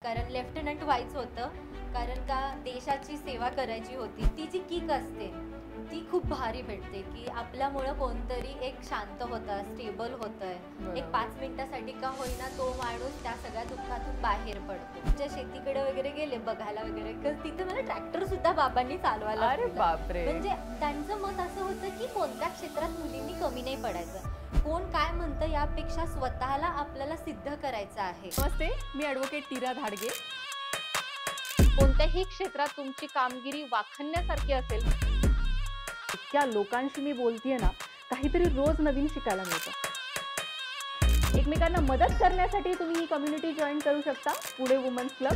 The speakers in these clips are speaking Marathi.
कारण लेफ्टनंट व्हायचं होतं. कारण का देशाची सेवा करायची होती. ती जी किक असते ती खूप भारी भेटते की आपल्यामुळं कोणतरी एक शांत होतं, स्टेबल होतंय. एक 5 मिनिटासाठी का होईना तो माणूस त्या सगळ्या दुःखातून बाहेर पडतो. ज्या शेतीकडे वगैरे गेले बघायला वगैरे, तिथे मला ट्रॅक्टर सुद्धा बाबांनी चालवायला अरे दिला. बापरे. म्हणजे त्यांचं मत असं होतं की कोणत्या क्षेत्रात मुलींनी कमी नाही पडायचं. कोण काय म्हणतं यापेक्षा स्वतःला आपल्याला सिद्ध करायचं आहे. नमस्ते, मी ॲडव्होकेट नीरा धाडगे. कोणत्याही क्षेत्रात तुमची कामगिरी वाखाणण्यासारखी असेल, इतक्या लोकांशी मी बोलतेय ना, काहीतरी रोज नवीन शिकायला मिळतं. एकमेकांना मदत करण्यासाठी तुम्ही ही कम्युनिटी जॉईन करू शकता, पुणे वुमन्स क्लब.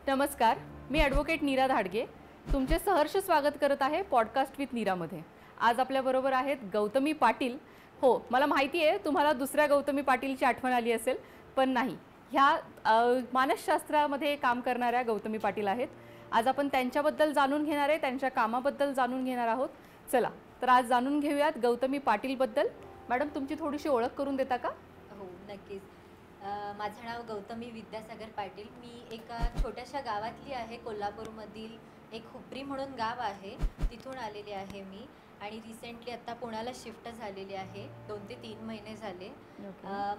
नमस्कार, मी ॲडव्होकेट नीरा धाडगे तुमचे सहर्ष स्वागत करत आहे पॉडकास्ट विथ नीरामध्ये. आज आपल्याबरोबर आहेत गौतमी पाटील. हो, मला माहिती आहे तुम्हाला दुसऱ्या गौतमी पाटीलची आठवण आली असेल, पण नाही, ह्या मानसशास्त्रामध्ये काम करणाऱ्या गौतमी पाटील आहेत. आज आपण त्यांच्याबद्दल जाणून घेणार आहे, त्यांच्या कामाबद्दल जाणून घेणार आहोत. चला तर आज जाणून घेऊयात गौतमी पाटीलबद्दल. मॅडम, तुमची थोडीशी ओळख करून देता का? हो, नक्कीच. माझं नाव गौतमी विद्यासागर पाटील. मी एका छोट्याशा गावातली आहे. कोल्हापूरमधील एक हुपरी म्हणून गाव आहे, तिथून आलेली आहे मी. आणि रिसेंटली आत्ता पुण्याला शिफ्ट झालेली आहे. 2 ते 3 महिने झाले.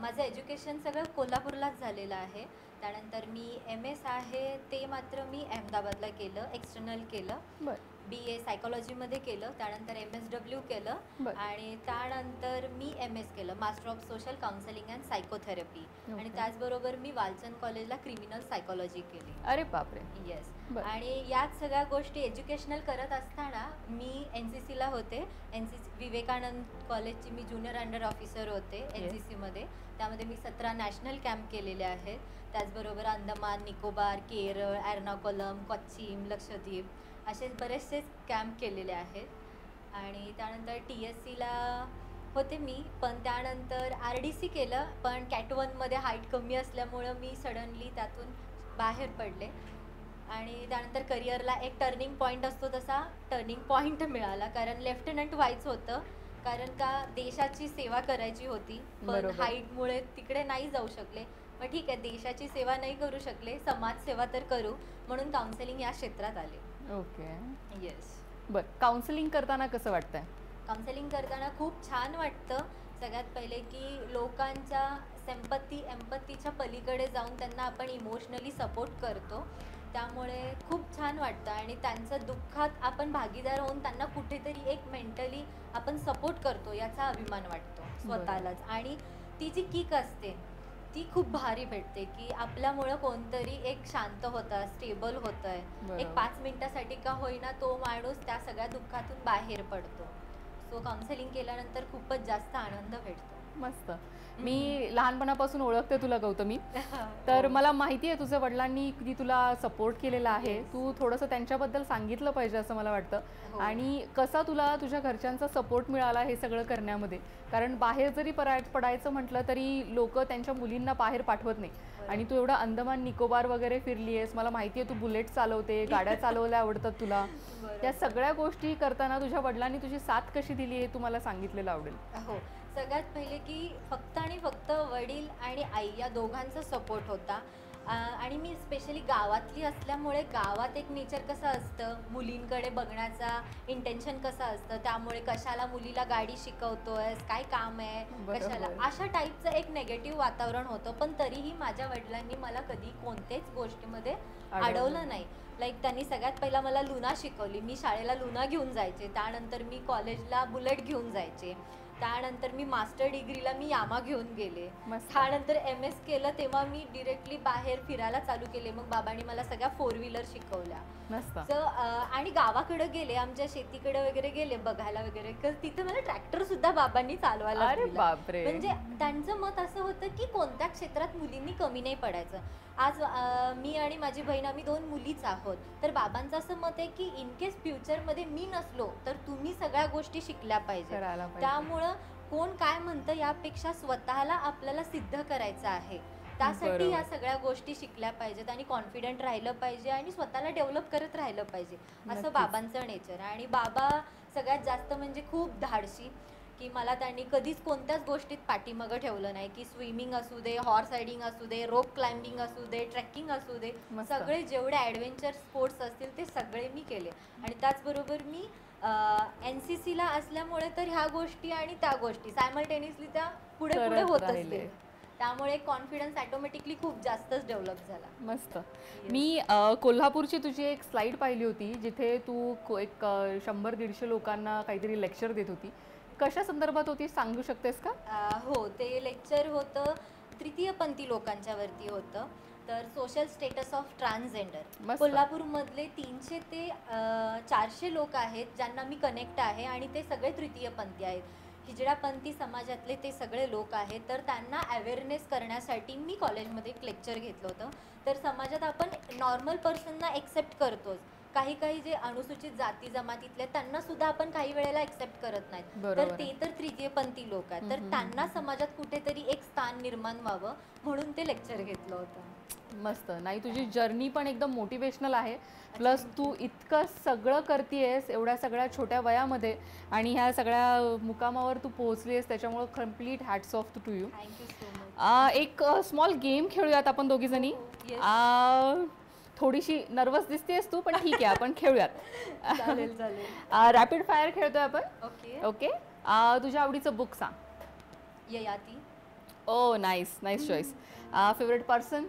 माझं एज्युकेशन सगळं कोल्हापूरलाच झालेलं आहे. त्यानंतर मी MS आहे ते मात्र मी अहमदाबादला केलं, एक्सटर्नल केलं. BA सायकोलॉजीमध्ये केलं. त्यानंतर MSW केलं. आणि त्यानंतर मी MS केलं, master of social counselling and psychotherapy. आणि त्याचबरोबर मी वालचंद कॉलेजला क्रिमिनल सायकोलॉजी केली. अरे बापरे. येस. आणि याच सगळ्या गोष्टी एज्युकेशनल करत असताना मी NCCला होते. NCC विवेकानंद कॉलेजची मी ज्युनियर अंडर ऑफिसर होते NCCमध्ये. त्यामध्ये मी 17 नॅशनल कॅम्प केलेले आहेत. त्याचबरोबर अंदमान, निकोबार, केरळ, एर्नाकुलम, कोच्चीम, लक्षद्वीप असे बरेचसे कॅम्प केलेले आहेत. आणि त्यानंतर TSCला होते मी, पण त्यानंतर RDC केलं. पण कॅट 1मध्ये हाईट कमी असल्यामुळं मी सडनली त्यातून बाहेर पडले. आणि त्यानंतर करिअरला एक टर्निंग पॉईंट असतो, तसा टर्निंग पॉईंट मिळाला. कारण लेफ्टनंट व्हायचं होतं. कारण का देशाची सेवा करायची होती, पण हाईटमुळे तिकडे नाही जाऊ शकले. मग ठीक आहे, देशाची सेवा नाही करू शकले, समाजसेवा तर करू, म्हणून काउन्सिलिंग या क्षेत्रात आले. ओके. येस. बरं, काउन्सिलिंग करताना कसं वाटतंय? काउन्सिलिंग करताना खूप छान वाटतं. सगळ्यात पहिले की लोकांच्या एम्पथीच्या पलीकडे जाऊन त्यांना आपण इमोशनली सपोर्ट करतो, त्यामुळे खूप छान वाटतं. आणि त्यांचं दुःखात आपण भागीदार होऊन त्यांना कुठेतरी एक मेंटली आपण सपोर्ट करतो, याचा अभिमान वाटतो स्वतःलाच. आणि ती जी किक असते ती खूप भारी भेटते की आपल्यामुळं कोणतरी एक शांत होतं, स्टेबल होतंय. एक 5 मिनिटासाठी का होईना तो माणूस त्या सगळ्या दुःखातून बाहेर पडतो. सो काउन्सिलिंग केल्यानंतर खूपच जास्त आनंद भेटतो. मस्त. मी लहानपणापासून ओळखते तुला गौतमी, तर मला माहिती आहे तुझ्या वडिलांनी किती तुला सपोर्ट केलेला आहे. तू थोडंसं त्यांच्याबद्दल सांगितलं पाहिजे असं मला वाटतं. आणि कसा तुला तुझ्या घरच्यांचा सपोर्ट मिळाला हे सगळं करण्यामध्ये? कारण बाहेर जरी पडायचं म्हटलं तरी लोक त्यांच्या मुलींना बाहेर पाठवत नाही. आणि तू एवढा अंदमान निकोबार वगैरे फिरली आहेस, मला माहिती आहे तू बुलेट चालवते, गाड्या चालवायला आवडतात तुला. त्या सगळ्या गोष्टी करताना तुझ्या वडिलांनी तुझी साथ कशी दिली हे तू मला सांगितलेलं आवडेल. हो, सगळ्यात पहिले की फक्त आणि फक्त वडील आणि आई या दोघांचा सपोर्ट होता. आणि मी स्पेशली गावातली असल्यामुळे गावात एक नेचर कसं असतं, मुलींकडे बघण्याचा इंटेन्शन कसं असतं, त्यामुळे कशाला मुलीला गाडी शिकवतोयस, काय काम आहे कशाला, अशा टाईपचं एक नेगेटिव्ह वातावरण होतं. पण तरीही माझ्या वडिलांनी मला कधी कोणत्याच गोष्टीमध्ये अडवलं नाही. लाईक त्यांनी सगळ्यात पहिला मला लुना शिकवली. मी शाळेला लुना घेऊन जायचे, त्यानंतर मी कॉलेजला बुलेट घेऊन जायचे, त्यानंतर मी मास्टर डिग्रीला मी यामा घेऊन गेले, त्यानंतर MS केलं तेव्हा मी डिरेक्टली बाहेर फिरायला चालू केले. मग बाबांनी मला सगळ्या 4 व्हीलर शिकवल्या. आणि गावाकडे गेले, आमच्या शेतीकडे वगैरे गेले बघायला वगैरे, तिथे मला ट्रॅक्टर सुद्धा बाबांनी चालवायला दिला. म्हणजे त्यांचं मत असं होतं की कोणत्या क्षेत्रात मुलींनी कमी नाही पडायचं. आज मी आणि माझी बहीण आम्ही 2 मुलीच आहोत, तर बाबांचं असं मत आहे की इन केस फ्युचरमध्ये मी नसलो तर तुम्ही सगळ्या गोष्टी शिकल्या पाहिजे. त्यामुळं कोण काय म्हणतं यापेक्षा स्वतःला आपल्याला सिद्ध करायचं आहे, त्यासाठी या सगळ्या गोष्टी शिकल्या पाहिजेत. आणि कॉन्फिडंट राहिलं पाहिजे आणि स्वतःला डेव्हलप करत राहिलं पाहिजे, असं बाबांचं नेचर. आणि बाबा सगळ्यात जास्त म्हणजे खूप धाडसी की मला त्यांनी कधीच कोणत्याच गोष्टीत पाठीमागं ठेवलं नाही, की स्विमिंग असू दे, हॉर्स रायडिंग असू दे, रोप क्लाइम्बिंग असू दे, ट्रेकिंग असू दे, मस्त. सगळे जेवढे ॲडव्हेंचर स्पोर्ट्स असतील ते सगळे मी केले. आणि त्याचबरोबर मी NCC ला असल्यामुळे तर ह्या गोष्टी आणि त्या गोष्टी सायमल्टेनियसली त्या पुढे पुढे करत होत राहिले. असतील, त्यामुळे कॉन्फिडन्स ऑटोमॅटिकली खूप जास्तच डेव्हलप झाला. मस्त. मी कोल्हापूरची तुझी एक स्लाईड पाहिली होती जिथे तू एक 100-150 लोकांना काहीतरी लेक्चर देत होती. कशा संदर्भात होती सांगू शकतेस का? हो, ते लेक्चर होतं तृतीयपंथी लोकांच्यावरती होतं. तर सोशल स्टेटस ऑफ ट्रान्सजेंडर. मस्त. कोल्हापूरमधले 300 ते 400 लोक आहेत ज्यांना मी कनेक्ट आहे आणि ते सगळे तृतीयपंथी आहेत. हिजडापंथी समाजातले ते सगळे लोक आहेत. तर त्यांना अवेअरनेस करण्यासाठी मी कॉलेजमध्ये एक लेक्चर घेतलं होतं. तर समाजात आपण नॉर्मल पर्सनना एक्सेप्ट करतोच, काही काही जे अनुसूचित जाती जमातीतले त्यांना सुद्धा आपण काही वेळेला एक्सेप्ट करत नाहीत. तर बरोबर ते आहे. तर तृतीयपंथी लोक आहेत. तर त्यांना समाजात कुठेतरी एक स्थान निर्माण व्हावं म्हणून ते लेक्चर घेतलं होतं. मस्त. नाही, तुझी जर्नी पण एकदम मोटिवेशनल आहे. प्लस तू इतकं सगळं करतेयस एवढ्या सगळ्या छोट्या वयामध्ये आणि ह्या सगळ्या मुकामावर तू पोहोचलीस, त्याच्यामुळं complete hats off to you. Thank you so much. एक स्मॉल गेम खेळूयात आपण दोघी जणी. Yes. थोडीशी नर्वस दिसतेस तू, पण ठीक आहे आपण खेळूयात. चालेल चालेल. रॅपिड फायर खेळतोय आपण. ओके. ओके. तुझ्या आवडीचं बुक सांग. Yayati. Oh nice, nice choice. Favourite person.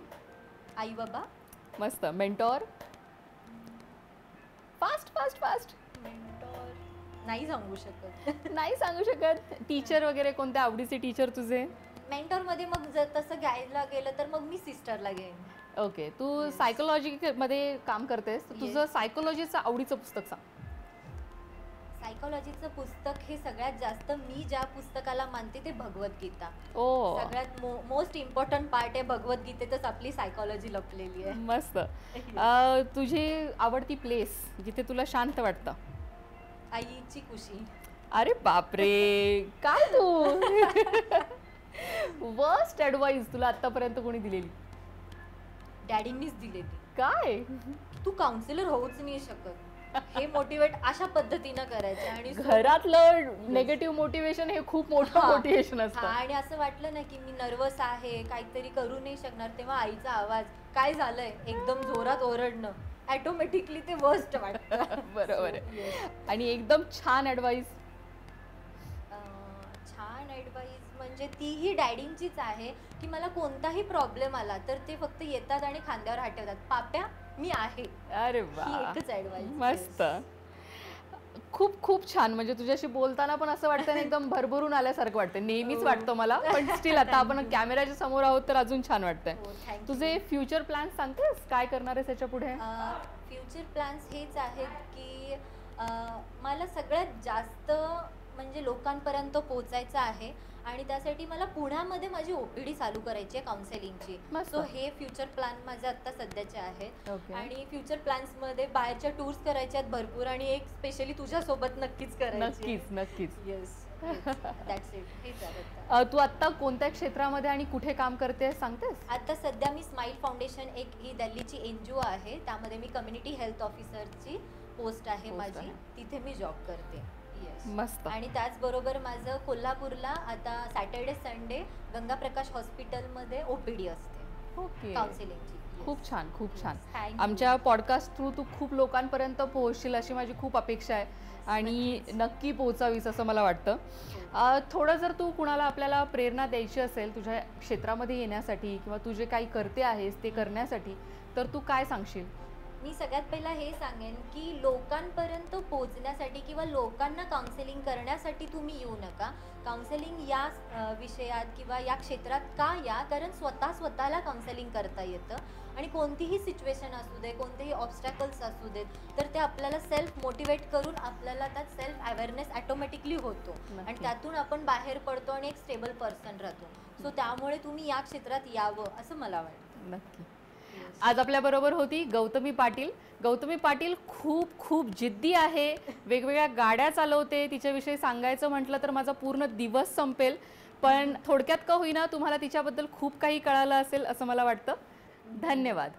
आई बाबा. मस्त. Mentor. Fast fast fast. Mentor नाही सांगू शकत. नाही सांगू शकत. टीचर वगैरे कोणत्या आवडीचे टीचर तुझे? मेंटॉर मध्ये मग जर तसं घ्यायला गेलं तर मग मी सिस्टरला घेईन. ओके. तू सायकोलॉजी मध्ये काम करतेस, तर तुझं सायकोलॉजीचं आवडीचं पुस्तक सांग. सायकोलॉजीचं पुस्तक हे सगळ्यात जास्त मी ज्या पुस्तकाला मानते ते भगवद्गीता. ओ सगळ्यात मोस्ट इम्पॉर्टंट पार्ट आहे भगवद्गीतेतच आपली सायकोलॉजी लपलेली आहे. मस्त. तुझी आवडती प्लेस जिथे तुला शांत वाटतं? आईची कुशी. अरे बापरे, काय तू. वर्स्ट ॲडवाईस तुला आतापर्यंत कोणी दिलेली? डॅडींनीच दिलेली. काय? तू काउन्सिलर होऊच नाही शकत, हे मोटिवेट अशा पद्धतीनं करायचं. आणि घरातलं नेगेटिव्ह मोटिवेशन हे खूप मोठं मोटिवेशन असतं. आणि असं वाटलं ना की मी नर्वस आहे, काहीतरी करू नाही शकणार, तेव्हा आईचा आवाज, काय झालंय, एकदम जोरात ओरडणं, ऑटोमॅटिकली ते वर्स्ट वाटतं. बरोबर आहे. आणि एकदम छान ॲडवाईस? छान ॲडवाईस म्हणजे तीही डॅडींचीच आहे, की मला कोणताही प्रॉब्लेम आला तर ते फक्त येतात आणि खांद्यावर हात ठेवतात, पाप्या मी आहे. अरे ही वा, एकच ॲडवाईस. मस्त. खूप खूप छान. म्हणजे तुझ्याशी बोलताना पण असं वाटतं ना, एकदम भरभरून आल्यासारखं वाटतं. नेहमीच वाटतं मला, पण स्टील आता आपण कॅमेऱ्याच्या समोर आहोत तर अजून छान वाटतंय. तुझे फ्युचर प्लॅन्स सांगतेस, काय करणार आहेस याच्या पुढे? फ्युचर प्लॅन्स हेच आहेत की मला सगळ्यात जास्त म्हणजे लोकांपर्यंत पोचायचं आहे आणि त्यासाठी मला पुण्यामध्ये माझी OPD चालू करायची आहे काउन्सिलिंगची. सो हे फ्युचर प्लॅन माझे आता सध्याचे आहेत. आणि फ्युचर प्लॅन्स मध्ये बाहेरच्या टूर्स करायच्या आहेत भरपूर आणि एक स्पेशली तुझ्यासोबत नक्कीच करायची. नक्कीच नक्कीच. Yes, that's it. हेच आहे. तू आता कोणत्या क्षेत्रामध्ये आणि कुठे काम करते सांगतेस? आता सध्या मी स्माइल फाउंडेशन, एक ही दिल्लीची NGO आहे, त्यामध्ये मी कम्युनिटी हेल्थ ऑफिसरची पोस्ट आहे माझी, तिथे मी जॉब करते. मस्त. आणि त्याचबरोबर माझं कोल्हापूरला आता सॅटर्डे संडे गंगाप्रकाश हॉस्पिटलमध्ये OPD असते. ओके. काउन्सिलिंगची. खूप छान, खूप छान. Thank you. आमच्या पॉडकास्ट थ्रू तू खूप लोकांपर्यंत पोहोचशील अशी माझी खूप अपेक्षा आहे आणि नक्की पोहोचावीस असं मला वाटतं. थोडं जर तू कुणाला आपल्याला प्रेरणा द्यायची असेल तुझ्या क्षेत्रामध्ये येण्यासाठी किंवा तू जे काही करते आहेस ते करण्यासाठी, तर तू काय सांगशील? मी सगळ्यात पहिला हे सांगेन की लोकांपर्यंत पोहोचण्यासाठी किंवा लोकांना काउन्सिलिंग करण्यासाठी तुम्ही येऊ नका. काउन्सिलिंग या विषयात किंवा या क्षेत्रात का या, कारण स्वतःला काउन्सिलिंग करता येतं आणि कोणतीही सिच्युएशन असू दे, कोणतेही ऑब्स्टॅकल्स असू देत, तर ते आपल्याला सेल्फ मोटिवेट करून आपल्याला त्यात सेल्फ अवेअरनेस ऑटोमॅटिकली होतो आणि त्यातून आपण बाहेर पडतो आणि एक स्टेबल पर्सन राहतो. सो त्यामुळे तुम्ही या क्षेत्रात यावं असं मला वाटतं. नक्की. आज आपल्याबरोबर होती गौतमी पाटील. गौतमी पाटील खूप खूप जिद्दी आहे, वेगवेगळ्या गाड्या चालवते. तिच्याविषयी सांगायचं म्हटलं तर माझा पूर्ण दिवस संपेल, पण थोडक्यात का होईना तुम्हाला तिच्याबद्दल खूप काही कळालं असेल असं मला वाटतं. धन्यवाद.